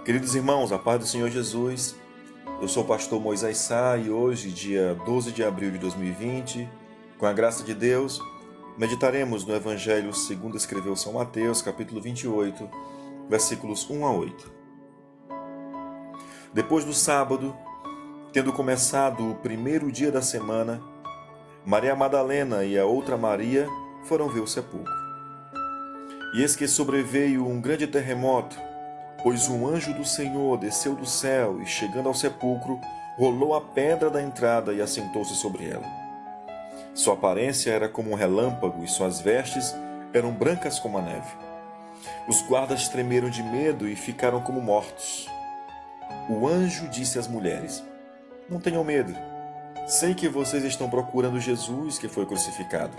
Queridos irmãos, a paz do Senhor Jesus, eu sou o pastor Moisés Sá e hoje, dia 12 de abril de 2020, com a graça de Deus, meditaremos no Evangelho segundo escreveu São Mateus, capítulo 28, versículos 1 a 8. Depois do sábado, tendo começado o primeiro dia da semana, Maria Madalena e a outra Maria foram ver o sepulcro. E eis que sobreveio um grande terremoto, pois um anjo do Senhor desceu do céu e, chegando ao sepulcro, rolou a pedra da entrada e assentou-se sobre ela. Sua aparência era como um relâmpago e suas vestes eram brancas como a neve. Os guardas tremeram de medo e ficaram como mortos. O anjo disse às mulheres: "Não tenham medo. Sei que vocês estão procurando Jesus que foi crucificado.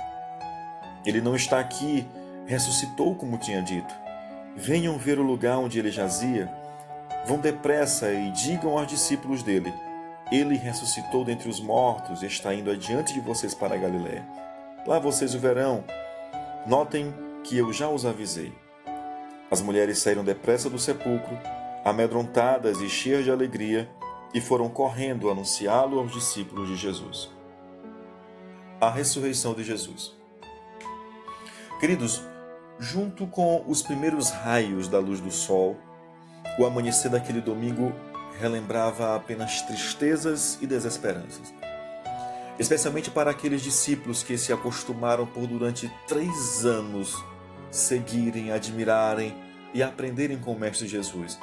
Ele não está aqui, ressuscitou como tinha dito. Venham ver o lugar onde ele jazia. Vão depressa e digam aos discípulos dele: ele ressuscitou dentre os mortos e está indo adiante de vocês para a Galiléia. Lá vocês o verão. Notem que eu já os avisei." As mulheres saíram depressa do sepulcro, amedrontadas e cheias de alegria, e foram correndo anunciá-lo aos discípulos de Jesus. A ressurreição de Jesus. Queridos, junto com os primeiros raios da luz do sol, o amanhecer daquele domingo relembrava apenas tristezas e desesperanças. Especialmente para aqueles discípulos que se acostumaram por durante 3 anos seguirem, admirarem e aprenderem com o Mestre Jesus.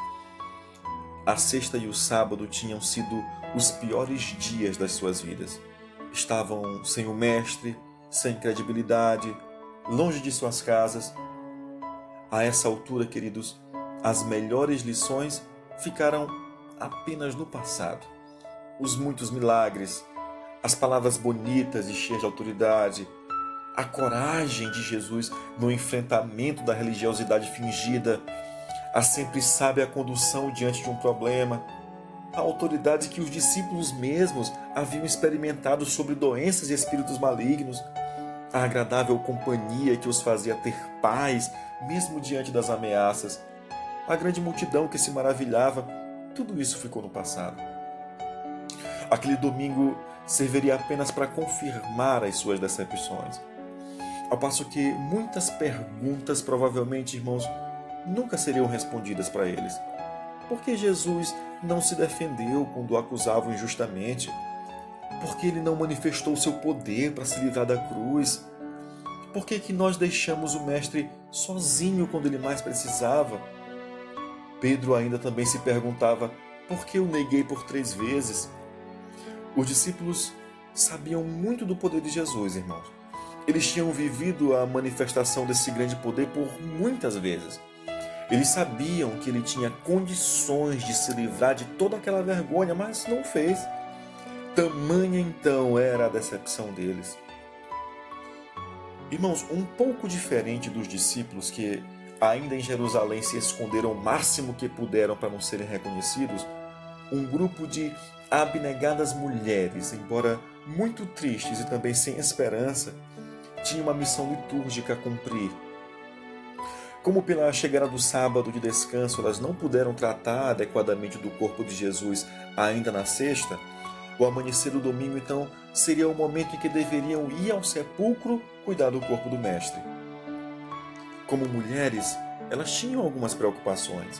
A sexta e o sábado tinham sido os piores dias das suas vidas. Estavam sem o Mestre, sem credibilidade, longe de suas casas. A essa altura, queridos, as melhores lições ficaram apenas no passado. Os muitos milagres, as palavras bonitas e cheias de autoridade, a coragem de Jesus no enfrentamento da religiosidade fingida, a sempre sábia condução diante de um problema, a autoridade que os discípulos mesmos haviam experimentado sobre doenças e espíritos malignos, a agradável companhia que os fazia ter paz, mesmo diante das ameaças, a grande multidão que se maravilhava, tudo isso ficou no passado. Aquele domingo serviria apenas para confirmar as suas decepções. Ao passo que muitas perguntas, provavelmente, irmãos, nunca seriam respondidas para eles. Por que Jesus não se defendeu quando o acusavam injustamente? Por que ele não manifestou o seu poder para se livrar da cruz? Por que nós deixamos o Mestre sozinho quando ele mais precisava? Pedro ainda também se perguntava: por que eu neguei por 3 vezes? Os discípulos sabiam muito do poder de Jesus, irmãos. Eles tinham vivido a manifestação desse grande poder por muitas vezes. Eles sabiam que ele tinha condições de se livrar de toda aquela vergonha, mas não fez. Tamanha então era a decepção deles. Irmãos, um pouco diferente dos discípulos que ainda em Jerusalém se esconderam o máximo que puderam para não serem reconhecidos, um grupo de abnegadas mulheres, embora muito tristes e também sem esperança, tinha uma missão litúrgica a cumprir. Como pela chegada do sábado de descanso elas não puderam tratar adequadamente do corpo de Jesus ainda na sexta, o amanhecer do domingo então seria o momento em que deveriam ir ao sepulcro cuidar do corpo do Mestre. Como mulheres, elas tinham algumas preocupações.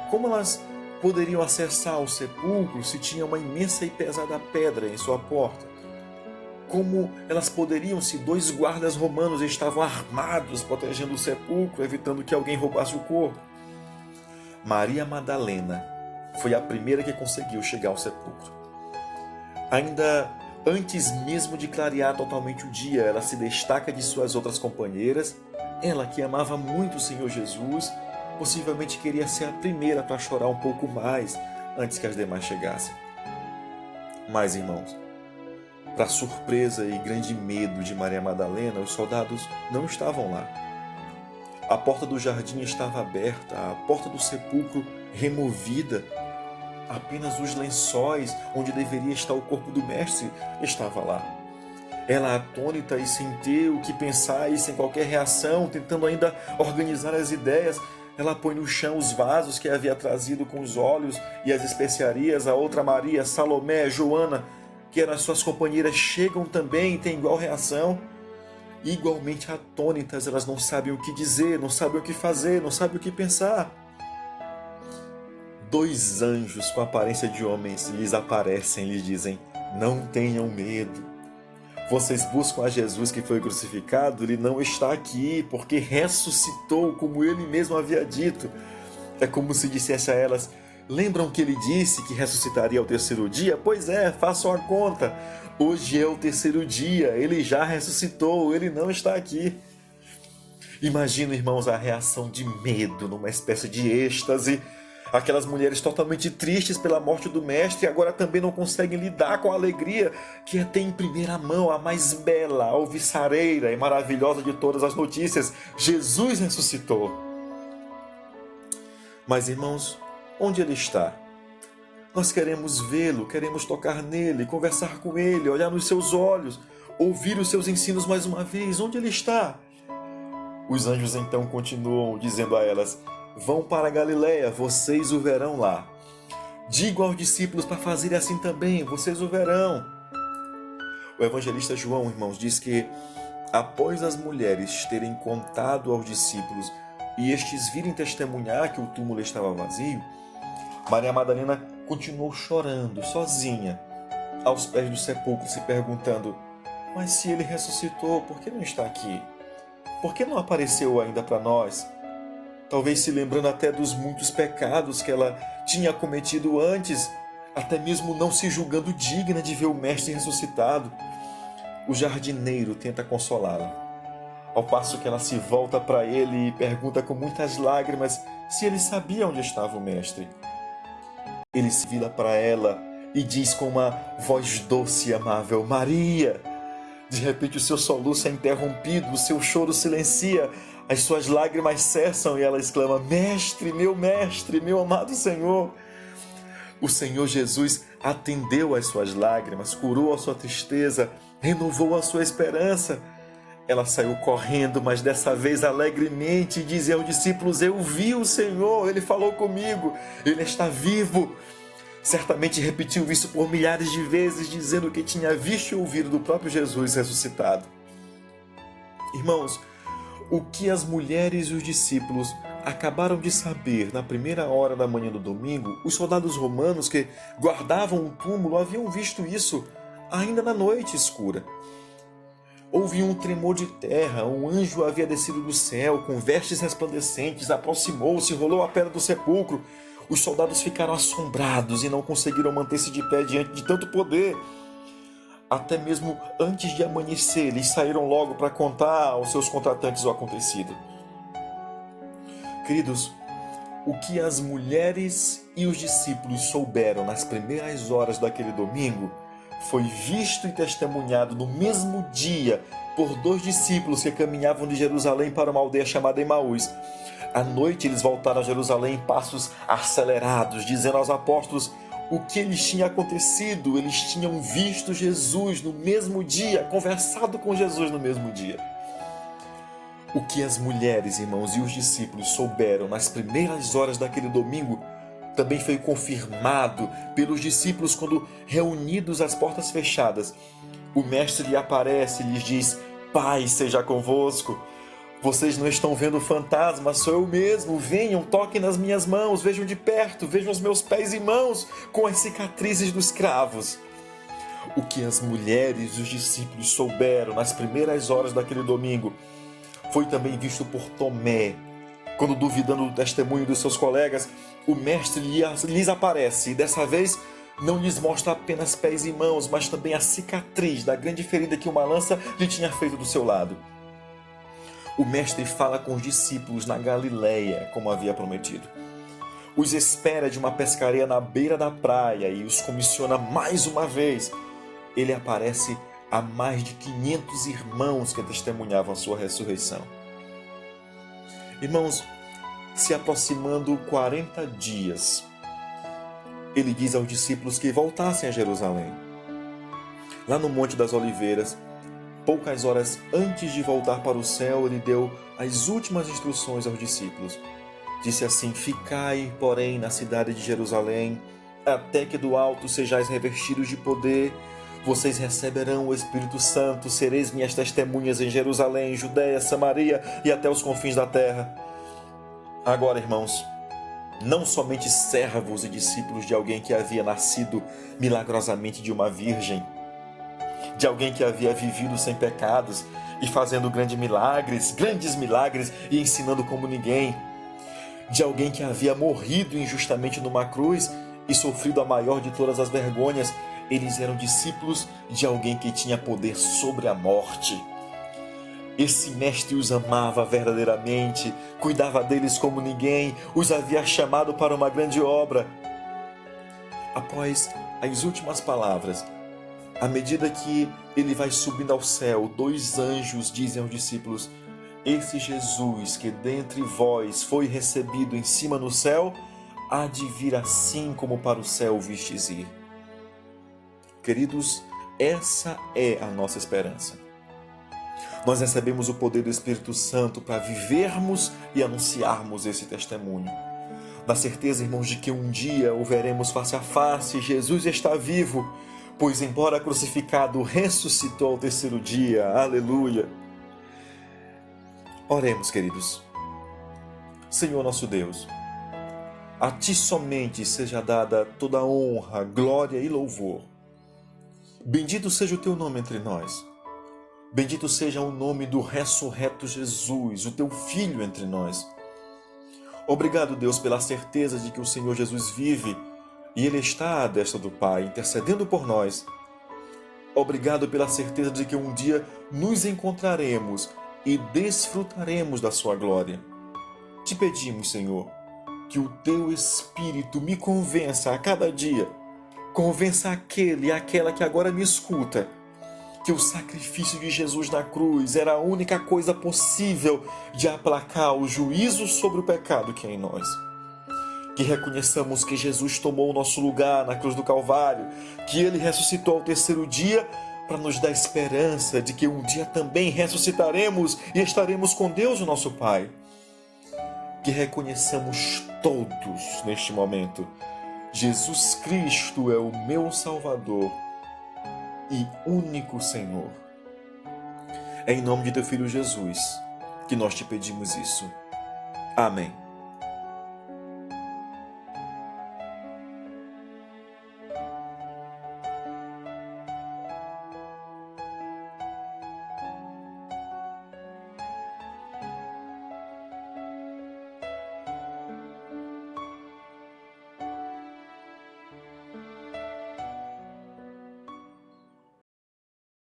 Como elas poderiam acessar o sepulcro se tinha uma imensa e pesada pedra em sua porta? Como elas poderiam se 2 guardas romanos estavam armados protegendo o sepulcro, evitando que alguém roubasse o corpo? Maria Madalena foi a primeira que conseguiu chegar ao sepulcro. Ainda antes mesmo de clarear totalmente o dia, ela se destaca de suas outras companheiras. Ela, que amava muito o Senhor Jesus, possivelmente queria ser a primeira para chorar um pouco mais antes que as demais chegassem. Mas, irmãos, para surpresa e grande medo de Maria Madalena, os soldados não estavam lá. A porta do jardim estava aberta, a porta do sepulcro removida. Apenas os lençóis onde deveria estar o corpo do Mestre estava lá. Ela, atônita e sem ter o que pensar e sem qualquer reação, tentando ainda organizar as ideias, Ela põe no chão os vasos que havia trazido com os óleos e as especiarias. A outra Maria, Salomé, Joana, que eram as suas companheiras, chegam também e têm igual reação. Igualmente atônitas, elas não sabem o que dizer, não sabem o que fazer, não sabem o que pensar. 2 anjos com aparência de homens lhes aparecem e lhes dizem: não tenham medo. Vocês buscam a Jesus que foi crucificado, ele não está aqui, porque ressuscitou, como ele mesmo havia dito. É como se dissesse a elas: lembram que ele disse que ressuscitaria ao 3º dia? Pois é, façam a conta. Hoje é o 3º dia, ele já ressuscitou, ele não está aqui. Imagina, irmãos, a reação de medo, numa espécie de êxtase. Aquelas mulheres totalmente tristes pela morte do mestre agora também não conseguem lidar com a alegria que é ter em primeira mão a mais bela, alvissareira e maravilhosa de todas as notícias: Jesus ressuscitou. Mas, irmãos, onde ele está? Nós queremos vê-lo, queremos tocar nele, conversar com ele, olhar nos seus olhos, ouvir os seus ensinos mais uma vez. Onde ele está? Os anjos então continuam dizendo a elas: vão para a Galileia, vocês o verão lá. Digo aos discípulos para fazerem assim também, vocês o verão. O evangelista João, irmãos, diz que após as mulheres terem contado aos discípulos e estes virem testemunhar que o túmulo estava vazio, Maria Madalena continuou chorando, sozinha, aos pés do sepulcro, se perguntando: mas se ele ressuscitou, por que não está aqui? Por que não apareceu ainda para nós? Talvez se lembrando até dos muitos pecados que ela tinha cometido antes, até mesmo não se julgando digna de ver o Mestre ressuscitado. O jardineiro tenta consolá-la, ao passo que ela se volta para ele e pergunta com muitas lágrimas se ele sabia onde estava o Mestre. Ele se vira para ela e diz com uma voz doce e amável: Maria! De repente o seu soluço é interrompido, o seu choro silencia, as suas lágrimas cessam e ela exclama: Mestre, meu amado Senhor! O Senhor Jesus atendeu às suas lágrimas, curou a sua tristeza, renovou a sua esperança. Ela saiu correndo, mas dessa vez alegremente, e dizia aos discípulos: eu vi o Senhor, ele falou comigo, ele está vivo. Certamente repetiu isso por milhares de vezes, dizendo que tinha visto e ouvido do próprio Jesus ressuscitado. Irmãos, o que as mulheres e os discípulos acabaram de saber na primeira hora da manhã do domingo, os soldados romanos que guardavam o túmulo haviam visto isso ainda na noite escura. Houve um tremor de terra, um anjo havia descido do céu com vestes resplandecentes, aproximou-se, rolou a pedra do sepulcro. Os soldados ficaram assombrados e não conseguiram manter-se de pé diante de tanto poder. Até mesmo antes de amanhecer, eles saíram logo para contar aos seus contratantes o acontecido. Queridos, o que as mulheres e os discípulos souberam nas primeiras horas daquele domingo foi visto e testemunhado no mesmo dia por 2 discípulos que caminhavam de Jerusalém para uma aldeia chamada Emaús. À noite eles voltaram a Jerusalém em passos acelerados, dizendo aos apóstolos o que lhes tinha acontecido. Eles tinham visto Jesus no mesmo dia, conversado com Jesus no mesmo dia. O que as mulheres, irmãos, e os discípulos souberam nas primeiras horas daquele domingo também foi confirmado pelos discípulos quando, reunidos às portas fechadas, o mestre lhe aparece e lhes diz: Pai seja convosco. Vocês não estão vendo fantasma, sou eu mesmo. Venham, toquem nas minhas mãos, vejam de perto, vejam os meus pés e mãos com as cicatrizes dos cravos. O que as mulheres e os discípulos souberam nas primeiras horas daquele domingo foi também visto por Tomé, quando, duvidando do testemunho dos seus colegas, o mestre lhes aparece e dessa vez não lhes mostra apenas pés e mãos, mas também a cicatriz da grande ferida que uma lança lhe tinha feito do seu lado. O mestre fala com os discípulos na Galileia, como havia prometido. Os espera de uma pescaria na beira da praia e os comissiona mais uma vez. Ele aparece a mais de 500 irmãos que testemunhavam a sua ressurreição. Irmãos, se aproximando 40 dias, ele diz aos discípulos que voltassem a Jerusalém. Lá no Monte das Oliveiras, poucas horas antes de voltar para o céu, ele deu as últimas instruções aos discípulos, disse assim: ficai, porém, na cidade de Jerusalém, até que do alto sejais revestidos de poder. Vocês receberão o Espírito Santo, sereis minhas testemunhas em Jerusalém, Judéia, Samaria e até os confins da terra. Agora, irmãos, não somente servos e discípulos de alguém que havia nascido milagrosamente de uma virgem, de alguém que havia vivido sem pecados e fazendo grandes milagres e ensinando como ninguém, de alguém que havia morrido injustamente numa cruz e sofrido a maior de todas as vergonhas. Eles eram discípulos de alguém que tinha poder sobre a morte. Esse mestre os amava verdadeiramente, cuidava deles como ninguém, os havia chamado para uma grande obra. Após as últimas palavras, à medida que ele vai subindo ao céu, 2 anjos dizem aos discípulos: esse Jesus que dentre vós foi recebido em cima no céu, há de vir assim como para o céu vistes ir. Queridos, essa é a nossa esperança. Nós recebemos o poder do Espírito Santo para vivermos e anunciarmos esse testemunho. Na certeza, irmãos, de que um dia o veremos face a face. Jesus está vivo, pois embora crucificado, ressuscitou ao 3º dia. Aleluia! Oremos, queridos. Senhor nosso Deus, a Ti somente seja dada toda a honra, glória e louvor. Bendito seja o Teu nome entre nós. Bendito seja o nome do ressurreto Jesus, o Teu Filho entre nós. Obrigado, Deus, pela certeza de que o Senhor Jesus vive e Ele está à destra do Pai, intercedendo por nós. Obrigado pela certeza de que um dia nos encontraremos e desfrutaremos da Sua glória. Te pedimos, Senhor, que o Teu Espírito me convença a cada dia, convença aquele e aquela que agora me escuta, que o sacrifício de Jesus na cruz era a única coisa possível de aplacar o juízo sobre o pecado que é em nós. Que reconheçamos que Jesus tomou o nosso lugar na cruz do Calvário, que Ele ressuscitou ao 3º dia para nos dar esperança de que um dia também ressuscitaremos e estaremos com Deus, o nosso Pai. Que reconheçamos todos neste momento: Jesus Cristo é o meu Salvador e único Senhor. É em nome de Teu Filho Jesus que nós te pedimos isso. Amém.